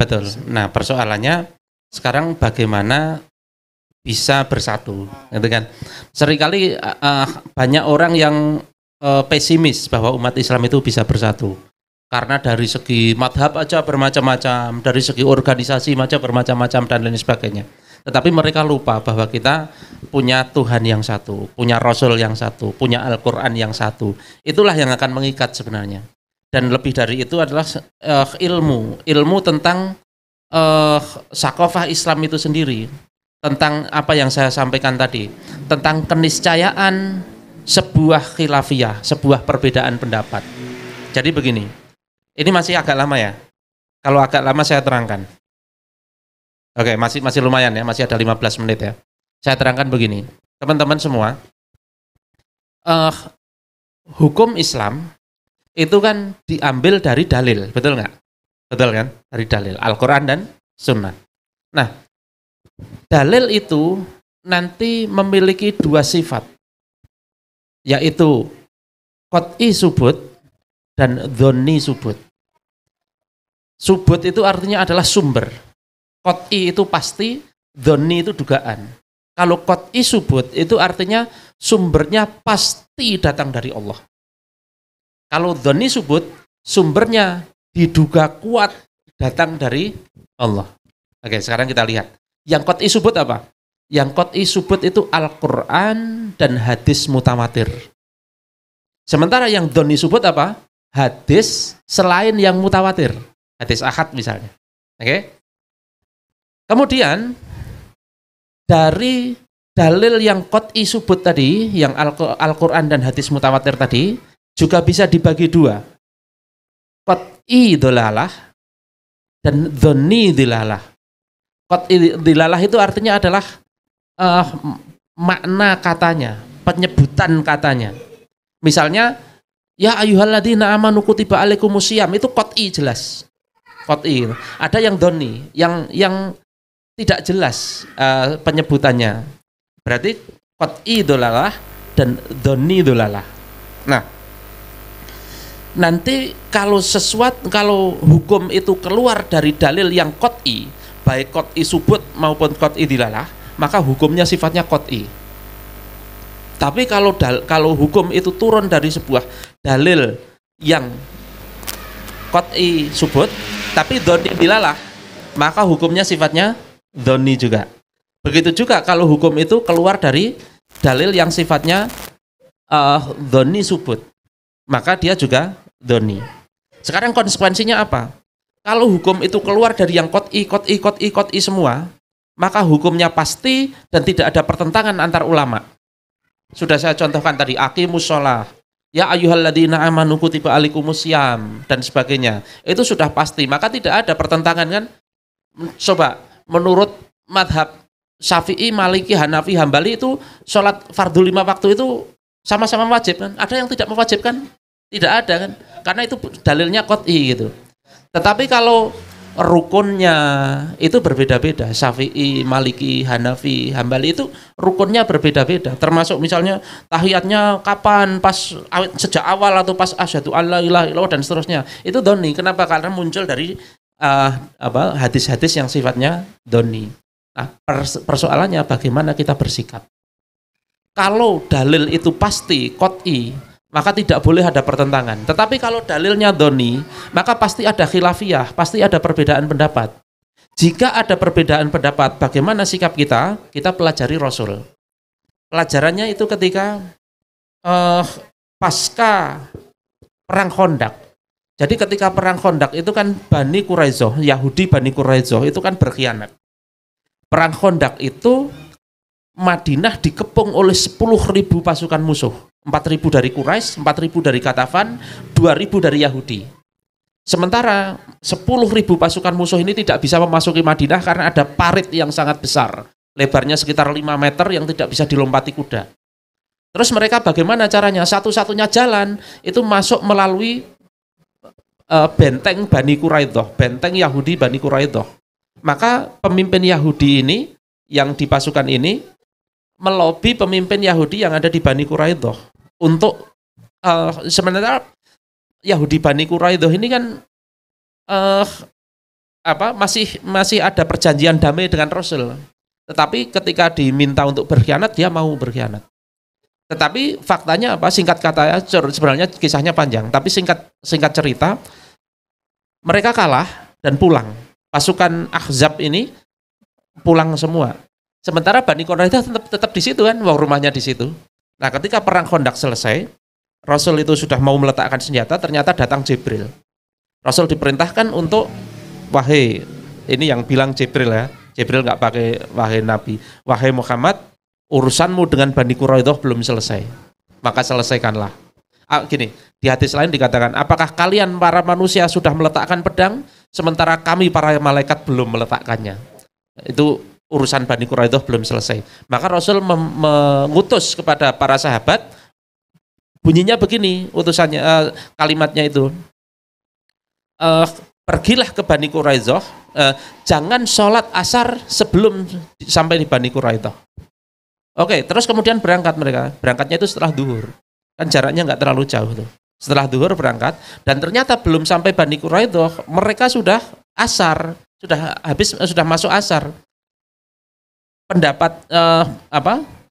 Betul. Nah, persoalannya sekarang bagaimana bisa bersatu, gitu kan? Seringkali banyak orang yang pesimis bahwa umat Islam itu bisa bersatu. Karena dari segi madhab aja bermacam-macam, dari segi organisasi aja bermacam-macam dan lain sebagainya. Tetapi mereka lupa bahwa kita punya Tuhan yang satu, punya Rasul yang satu, punya Al-Quran yang satu. Itulah yang akan mengikat sebenarnya. Dan lebih dari itu adalah ilmu tentang sakofah Islam itu sendiri, tentang apa yang saya sampaikan tadi, tentang keniscayaan sebuah khilafiyah, sebuah perbedaan pendapat. Jadi begini, ini masih agak lama ya. Kalau agak lama saya terangkan. Oke, masih lumayan ya, masih ada 15 menit ya. Saya terangkan begini, teman-teman semua, hukum Islam itu kan diambil dari dalil, betul nggak? Betul kan? Dari dalil, Al-Quran dan Sunnah. Nah, dalil itu nanti memiliki dua sifat, yaitu qat'i subut dan dhonni subut. Subut itu artinya adalah sumber. Qat'i itu pasti, dhonni itu dugaan. Kalau qat'i subut itu artinya sumbernya pasti datang dari Allah. Kalau dhonni subut, sumbernya diduga kuat datang dari Allah. Oke, sekarang kita lihat. Yang qat'i subut apa? Yang qat'i subut itu Al-Quran dan hadis mutawatir. Sementara yang dhonni subut apa? Hadis selain yang mutawatir. Hadis ahad misalnya. Oke. Kemudian dari dalil yang qat'i subut tadi, yang Al-Quran dan hadis mutawatir tadi, juga bisa dibagi dua. Qat'i dolalah dan dhonni dilalah. Qat'i dilalah itu artinya adalah makna katanya, penyebutan katanya. Misalnya, ya ayyuhalladzina amanu kutiba alaikumusiyam, itu qat'i jelas. Qat'i. Ada yang dhonni, yang tidak jelas penyebutannya. Berarti qat'i dolalah dan dhonni dolalah. Nah, nanti kalau hukum itu keluar dari dalil yang qat'i, baik qat'i subut maupun qat'i dilalah, maka hukumnya sifatnya qat'i. Tapi kalau hukum itu turun dari sebuah dalil yang qat'i subut tapi dhonni dilalah, maka hukumnya sifatnya dhonni juga. Begitu juga kalau hukum itu keluar dari dalil yang sifatnya dhonni subut, maka dia juga dhonni. Sekarang konsekuensinya apa? Kalau hukum itu keluar dari yang qat'i semua, maka hukumnya pasti dan tidak ada pertentangan antar ulama. Sudah saya contohkan tadi, aqimus shalah, ya ayyuhalladzina amanu kutiba alaikumusiyam dan sebagainya. Itu sudah pasti, maka tidak ada pertentangan kan? Coba menurut madhab Syafi'i, Maliki, Hanafi, Hambali itu sholat fardu 5 waktu itu sama-sama wajib kan? Ada yang tidak mewajibkan? Tidak ada kan? Karena itu dalilnya qat'i gitu. Tetapi kalau rukunnya itu berbeda-beda, Syafi'i, Maliki, Hanafi, Hambali itu rukunnya berbeda-beda. Termasuk misalnya tahiyatnya kapan, pas sejak awal atau pas asyhadu alla ilaha illallah dan seterusnya. Itu dhonni. Kenapa? Karena muncul dari hadis-hadis yang sifatnya dhonni. Nah, persoalannya bagaimana kita bersikap. Kalau dalil itu pasti qat'i, maka tidak boleh ada pertentangan. Tetapi kalau dalilnya dhonni, maka pasti ada khilafiyah, pasti ada perbedaan pendapat. Jika ada perbedaan pendapat, bagaimana sikap kita? Kita pelajari Rasul. Pelajarannya itu ketika pasca perang Khandaq. Jadi ketika perang Khandaq itu kan Bani Quraizoh, Yahudi Bani Quraizoh itu kan berkhianat. Perang Khandaq itu Madinah dikepung oleh 10.000 pasukan musuh. 4.000 dari Quraisy, 4.000 dari Ghatafan, 2.000 dari Yahudi. Sementara 10.000 pasukan musuh ini tidak bisa memasuki Madinah karena ada parit yang sangat besar. Lebarnya sekitar 5 meter yang tidak bisa dilompati kuda. Terus mereka bagaimana caranya? Satu-satunya jalan itu masuk melalui benteng Bani Quraidah, benteng Yahudi Bani Quraidah. Maka pemimpin Yahudi ini, yang di pasukan ini, melobi pemimpin Yahudi yang ada di Bani Quraidah untuk sebenarnya Yahudi Bani Quraidah ini kan masih ada perjanjian damai dengan Rasul. Tetapi ketika diminta untuk berkhianat, dia mau berkhianat. Tetapi faktanya apa? Singkat kata, sebenarnya kisahnya panjang, tapi singkat cerita, mereka kalah dan pulang. Pasukan Ahzab ini pulang semua. Sementara Bani Quraidah tetap di situ kan, rumahnya di situ. Nah, ketika perang Khandaq selesai, Rasul itu sudah mau meletakkan senjata, ternyata datang Jibril. Rasul diperintahkan untuk, wahai, ini yang bilang Jibril ya, Jibril nggak pakai wahai Nabi, wahai Muhammad, urusanmu dengan Bani Quraidah belum selesai, maka selesaikanlah. Gini, di hadis lain dikatakan, apakah kalian para manusia sudah meletakkan pedang, sementara kami para malaikat belum meletakkannya. Itu urusan Bani Quraidah belum selesai. Maka Rasul mengutus kepada para sahabat, bunyinya begini, utusannya, kalimatnya itu, pergilah ke Bani Quraidah, jangan sholat asar sebelum sampai di Bani Quraidah. Oke, terus kemudian berangkat mereka. Berangkatnya itu setelah duhur. Kan jaraknya nggak terlalu jauh tuh. Setelah duhur berangkat, dan ternyata belum sampai Bani Quraidah, mereka sudah asar, sudah masuk asar. Pendapat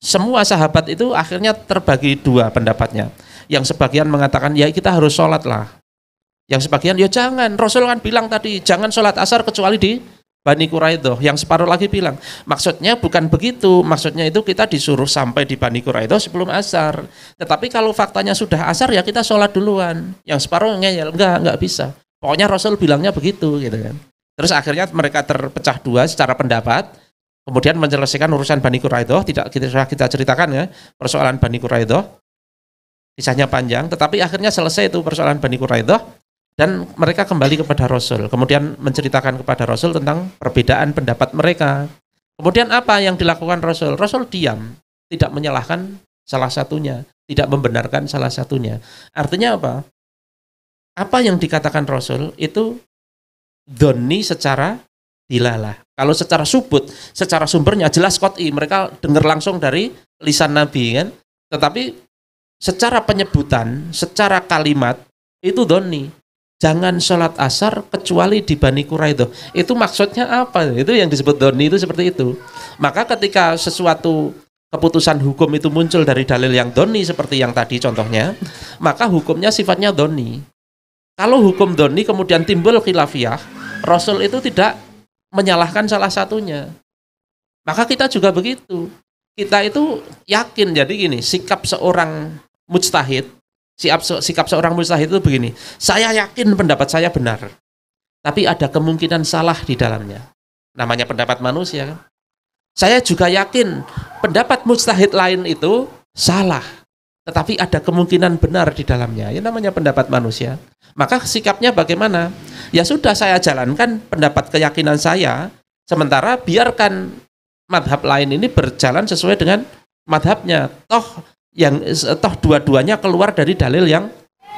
semua sahabat itu akhirnya terbagi dua pendapatnya. Yang sebagian mengatakan, ya kita harus sholat lah. Yang sebagian, ya jangan. Rasul kan bilang tadi, jangan sholat asar kecuali di Bani Quraidah. Yang separuh lagi bilang, maksudnya bukan begitu, maksudnya itu kita disuruh sampai di Bani Quraidah sebelum asar. Tetapi kalau faktanya sudah asar, ya kita sholat duluan. Yang separuh ngeyel, enggak bisa. Pokoknya Rasul bilangnya begitu gitu kan. Terus akhirnya mereka terpecah dua secara pendapat, kemudian menyelesaikan urusan Bani Quraidah. Tidak kita ceritakan ya, persoalan Bani Quraidah, kisahnya panjang, tetapi akhirnya selesai itu persoalan Bani Quraidah. Dan mereka kembali kepada Rasul, kemudian menceritakan kepada Rasul tentang perbedaan pendapat mereka. Kemudian apa yang dilakukan Rasul? Rasul diam, tidak menyalahkan salah satunya, tidak membenarkan salah satunya. Artinya apa? Apa yang dikatakan Rasul itu dhonni secara dilalah. Kalau secara subut, secara sumbernya jelas qot'i, mereka dengar langsung dari lisan Nabi kan. Tetapi secara penyebutan, secara kalimat itu dhonni. Jangan sholat asar kecuali di Bani Quraidah. Itu maksudnya apa? Itu yang disebut dhonni itu seperti itu. Maka ketika sesuatu keputusan hukum itu muncul dari dalil yang dhonni seperti yang tadi contohnya, maka hukumnya sifatnya dhonni. Kalau hukum dhonni kemudian timbul khilafiyah, Rasul itu tidak menyalahkan salah satunya. Maka kita juga begitu. Kita itu yakin, jadi gini, sikap seorang mujtahid, sikap seorang mujtahid itu begini, saya yakin pendapat saya benar, tapi ada kemungkinan salah di dalamnya. Namanya pendapat manusia kan. Saya juga yakin pendapat mujtahid lain itu salah, tetapi ada kemungkinan benar di dalamnya. Ya namanya pendapat manusia. Maka sikapnya bagaimana? Ya sudah, saya jalankan pendapat keyakinan saya, sementara biarkan madhab lain ini berjalan sesuai dengan madhabnya. Toh dua-duanya keluar dari dalil yang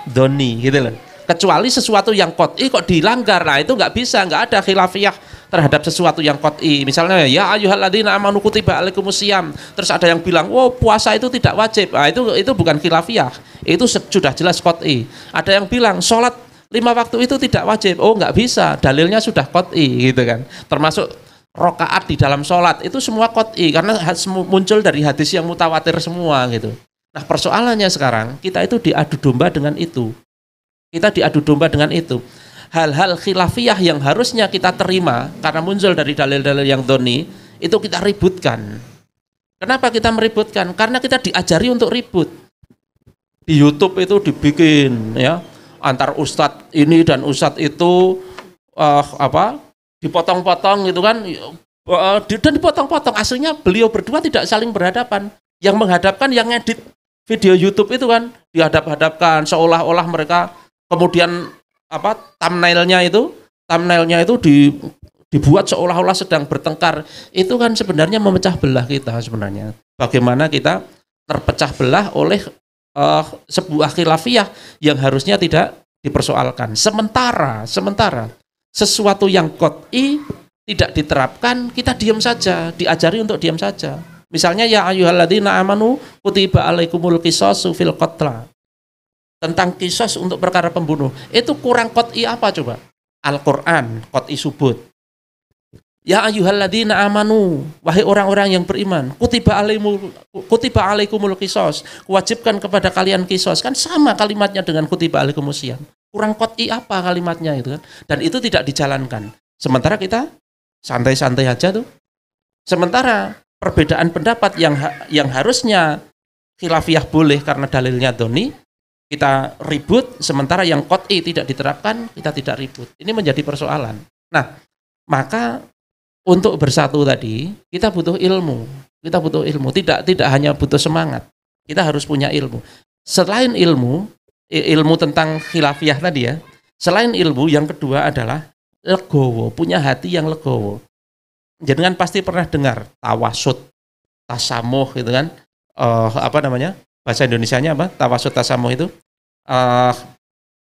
dhonni gitu loh. Kecuali sesuatu yang qot'i kok dilanggar, nah itu nggak bisa, nggak ada khilafiyah terhadap sesuatu yang qot'i. Misalnya ya ayyuhalladzina amanu kutiba alaikumusiyam, terus ada yang bilang, oh puasa itu tidak wajib, nah itu bukan khilafiyah, itu sudah jelas qot'i. Ada yang bilang sholat 5 waktu itu tidak wajib, oh nggak bisa, dalilnya sudah qot'i gitu kan. Termasuk rokaat di dalam sholat itu semua qot'i karena muncul dari hadis yang mutawatir semua gitu. Nah persoalannya sekarang kita itu diadu domba dengan itu. Kita diadu domba dengan itu. Hal-hal khilafiyah yang harusnya kita terima karena muncul dari dalil-dalil yang dhonni itu kita ributkan. Kenapa kita meributkan? Karena kita diajari untuk ribut. Di YouTube itu dibikin ya antar ustadz ini dan ustadz itu dipotong-potong gitu kan, dan dipotong-potong. Aslinya beliau berdua tidak saling berhadapan. Yang menghadapkan yang ngedit video YouTube itu kan dihadap-hadapkan seolah-olah mereka kemudian thumbnailnya itu dibuat seolah-olah sedang bertengkar. Itu kan sebenarnya memecah belah kita sebenarnya. Bagaimana kita terpecah belah oleh sebuah khilafiyah yang harusnya tidak dipersoalkan. Sementara sesuatu yang qot'i tidak diterapkan, kita diam saja, diajari untuk diam saja. Misalnya ya ayyuhalladzina amanu kutiba alaikumul qisasu fil qatla. Tentang kisos untuk perkara pembunuh. Itu kurang qot'i apa coba? Al-Qur'an, qat'i subut. Ya ayyuhalladzina amanu, wahai orang-orang yang beriman, kutiba alaikumul qisas, wajibkan kepada kalian qisas. Kan sama kalimatnya dengan kutiba alaikumus syiyam. Kurang qat'i apa kalimatnya itu kan? Dan itu tidak dijalankan. Sementara kita santai-santai aja tuh. Sementara perbedaan pendapat yang harusnya khilafiyah boleh karena dalilnya doni, kita ribut, sementara yang qat'i tidak diterapkan, kita tidak ribut. Ini menjadi persoalan. Nah, maka untuk bersatu tadi, kita butuh ilmu. Kita butuh ilmu, tidak hanya butuh semangat. Kita harus punya ilmu. Selain ilmu tentang khilafiyah tadi ya, selain ilmu, yang kedua adalah legowo, punya hati yang legowo. Jangan pasti pernah dengar tawasud, tasamuh gitu kan. Bahasa Indonesianya apa? Tawasud, tasamuh itu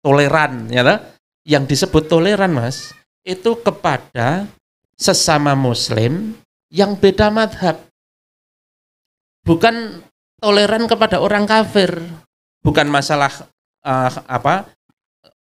toleran ya lah. Yang disebut toleran, Mas, itu kepada sesama muslim yang beda madhab. Bukan toleran kepada orang kafir. Bukan masalah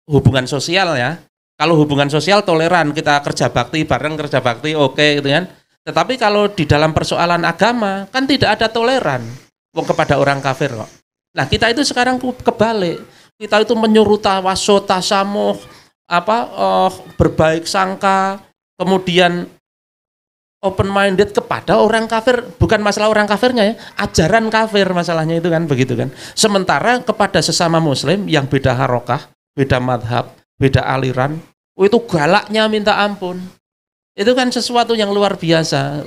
hubungan sosial ya. Kalau hubungan sosial toleran, kita kerja bakti bareng, kerja bakti oke gitu kan. Tetapi kalau di dalam persoalan agama kan tidak ada toleran kepada orang kafir kok. Nah, kita itu sekarang kebalik. Kita itu menyuruh tawasud, tasamuh, berbaik sangka, kemudian open minded kepada orang kafir. Bukan masalah orang kafirnya ya, ajaran kafir masalahnya itu kan, begitu kan. Sementara kepada sesama muslim yang beda harokah, beda madhab, beda aliran, itu galaknya minta ampun. Itu kan sesuatu yang luar biasa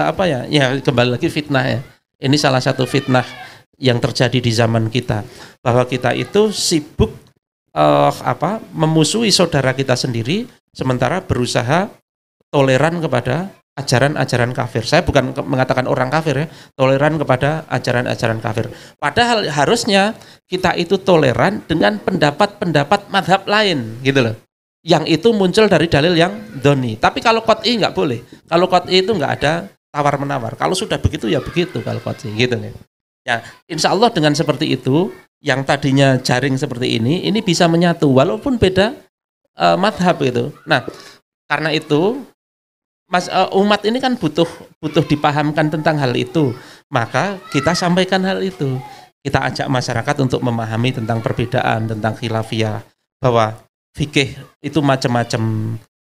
apa ya? Ya kembali lagi fitnah ya. Ini salah satu fitnah yang terjadi di zaman kita, bahwa kita itu sibuk memusuhi saudara kita sendiri, sementara berusaha toleran kepada ajaran-ajaran kafir. Saya bukan mengatakan orang kafir ya, toleran kepada ajaran-ajaran kafir. Padahal harusnya kita itu toleran dengan pendapat-pendapat madhab lain, gitu loh. Yang itu muncul dari dalil yang doni. Tapi kalau qat'i nggak boleh. Kalau qat'i itu nggak ada tawar-menawar. Kalau sudah begitu ya begitu kalau qat'i, gitu nih. Ya, insya Allah dengan seperti itu, yang tadinya jaring seperti ini bisa menyatu walaupun beda madhab gitu. Nah, karena itu umat ini kan butuh dipahamkan tentang hal itu. Maka kita sampaikan hal itu. Kita ajak masyarakat untuk memahami tentang perbedaan, tentang khilafiyah, bahwa fikih itu macam-macam,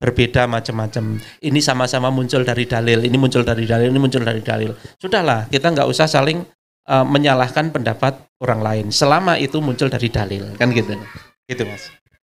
berbeda macam-macam. Ini sama-sama muncul dari dalil, ini muncul dari dalil, ini muncul dari dalil. Sudahlah, kita nggak usah saling menyalahkan pendapat orang lain selama itu muncul dari dalil, kan gitu. Gitu, Mas.